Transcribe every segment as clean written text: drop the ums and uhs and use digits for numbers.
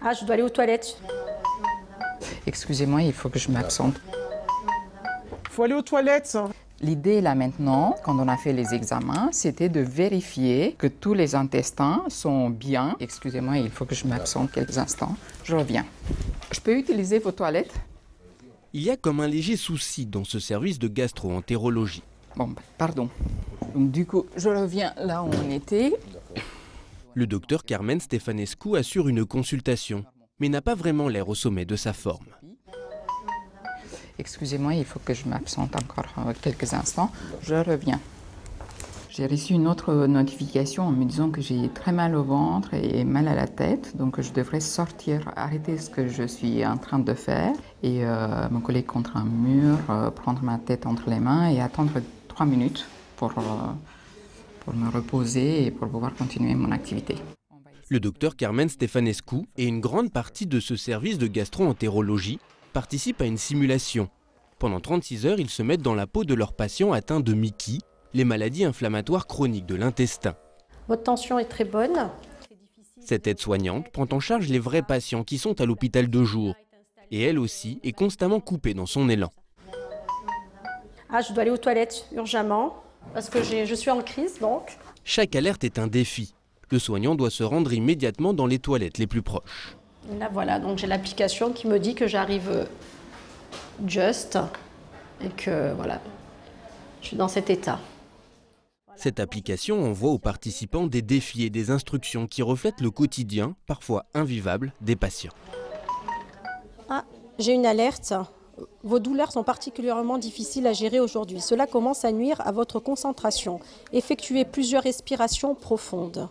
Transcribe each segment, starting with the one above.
Ah, je dois aller aux toilettes. Excusez-moi, il faut que je m'absente. Il faut aller aux toilettes. L'idée là maintenant, quand on a fait les examens, c'était de vérifier que tous les intestins sont bien. Excusez-moi, il faut que je m'absente quelques instants. Je reviens. Je peux utiliser vos toilettes? Il y a comme un léger souci dans ce service de gastro-entérologie. Bon, pardon. Donc du coup, je reviens là où on était. Le docteur Carmen Stefanescu assure une consultation, mais n'a pas vraiment l'air au sommet de sa forme. Excusez-moi, il faut que je m'absente encore quelques instants. Je reviens. J'ai reçu une autre notification en me disant que j'ai très mal au ventre et mal à la tête. Donc je devrais sortir, arrêter ce que je suis en train de faire et me coller contre un mur, prendre ma tête entre les mains et attendre 3 minutes pour me reposer et pour pouvoir continuer mon activité. Le docteur Carmen Stefanescu et une grande partie de ce service de gastro-entérologie participent à une simulation. Pendant 36 heures, ils se mettent dans la peau de leurs patients atteints de MICI, les maladies inflammatoires chroniques de l'intestin. Votre tension est très bonne. Cette aide-soignante prend en charge les vrais patients qui sont à l'hôpital de jour. Et elle aussi est constamment coupée dans son élan. Ah, je dois aller aux toilettes urgemment parce que je suis en crise donc. Chaque alerte est un défi. Le soignant doit se rendre immédiatement dans les toilettes les plus proches. Et là voilà, donc j'ai l'application qui me dit que j'arrive juste et que voilà, je suis dans cet état. Cette application envoie aux participants des défis et des instructions qui reflètent le quotidien, parfois invivable, des patients. Ah, j'ai une alerte. Vos douleurs sont particulièrement difficiles à gérer aujourd'hui. Cela commence à nuire à votre concentration. Effectuez plusieurs respirations profondes.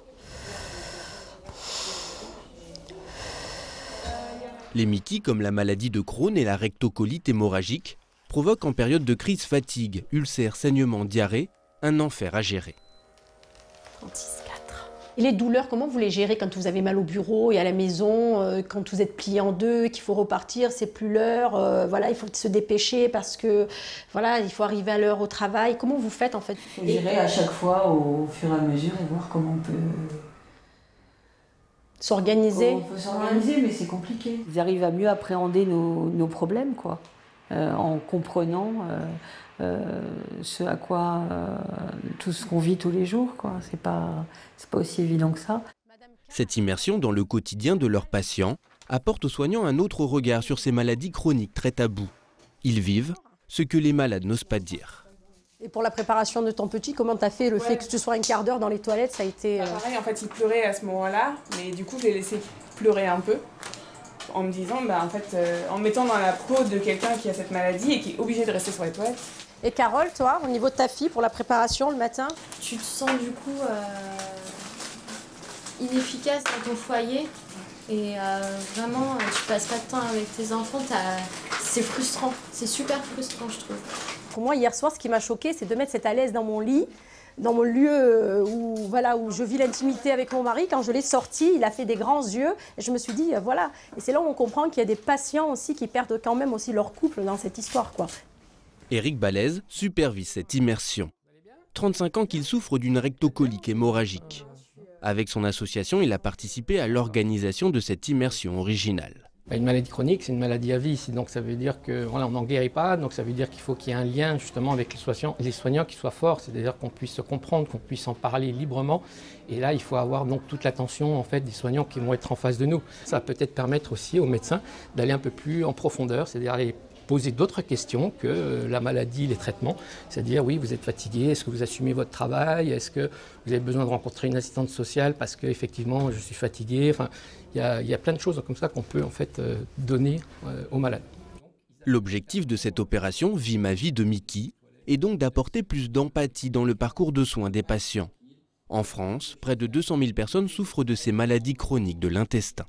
Les MICI, comme la maladie de Crohn et la rectocolite hémorragique, provoquent en période de crise fatigue, ulcères, saignements, diarrhée, un enfer à gérer. 36,4. Et les douleurs, comment vous les gérez quand vous avez mal au bureau et à la maison, quand vous êtes plié en deux, qu'il faut repartir, c'est plus l'heure, voilà, il faut se dépêcher parce que voilà, il faut arriver à l'heure au travail. Comment vous faites en fait? Il faut gérer à chaque fois au fur et à mesure et voir comment on peut s'organiser. On peut s'organiser, mais c'est compliqué. Ils arrivent à mieux appréhender nos problèmes, quoi, en comprenant ce à quoi tout ce qu'on vit tous les jours, quoi. C'est pas aussi évident que ça. Cette immersion dans le quotidien de leurs patients apporte aux soignants un autre regard sur ces maladies chroniques très taboues. Ils vivent ce que les malades n'osent pas dire. Et pour la préparation de ton petit, comment t'as fait le fait que tu sois un quart d'heure dans les toilettes, ça a été... Pareil, en fait, il pleurait à ce moment-là, mais du coup, je l'ai laissé pleurer un peu, en me disant, en fait, en me mettant dans la peau de quelqu'un qui a cette maladie et qui est obligé de rester sur les toilettes. Et Carole, toi, au niveau de ta fille, pour la préparation le matin? Tu te sens du coup inefficace dans ton foyer et vraiment, tu passes pas de temps avec tes enfants, c'est frustrant, c'est super frustrant, je trouve. Pour moi, hier soir, ce qui m'a choquée, c'est de mettre cette à l'aise dans mon lit, dans mon lieu où je vis l'intimité avec mon mari. Quand je l'ai sorti, il a fait des grands yeux et je me suis dit, voilà. Et c'est là où on comprend qu'il y a des patients aussi qui perdent quand même aussi leur couple dans cette histoire, quoi. Éric Balèze supervise cette immersion. 35 ans qu'il souffre d'une rectocolite hémorragique. Avec son association, il a participé à l'organisation de cette immersion originale. Une maladie chronique, c'est une maladie à vie, donc ça veut dire qu'on voilà, n'en guérit pas, donc ça veut dire qu'il faut qu'il y ait un lien justement avec les soignants qui soit fort, c'est-à-dire qu'on puisse se comprendre, qu'on puisse en parler librement. Et là, il faut avoir donc toute l'attention en fait, des soignants qui vont être en face de nous. Ça va peut-être permettre aussi aux médecins d'aller un peu plus en profondeur, c'est-à-dire aller poser d'autres questions que la maladie, les traitements. C'est-à-dire, oui, vous êtes fatigué, est-ce que vous assumez votre travail, est-ce que vous avez besoin de rencontrer une assistante sociale parce qu'effectivement, je suis fatigué. Enfin, il y a plein de choses comme ça qu'on peut en fait donner aux malades. L'objectif de cette opération Vie ma vie de MICI est donc d'apporter plus d'empathie dans le parcours de soins des patients. En France, près de 200 000 personnes souffrent de ces maladies chroniques de l'intestin.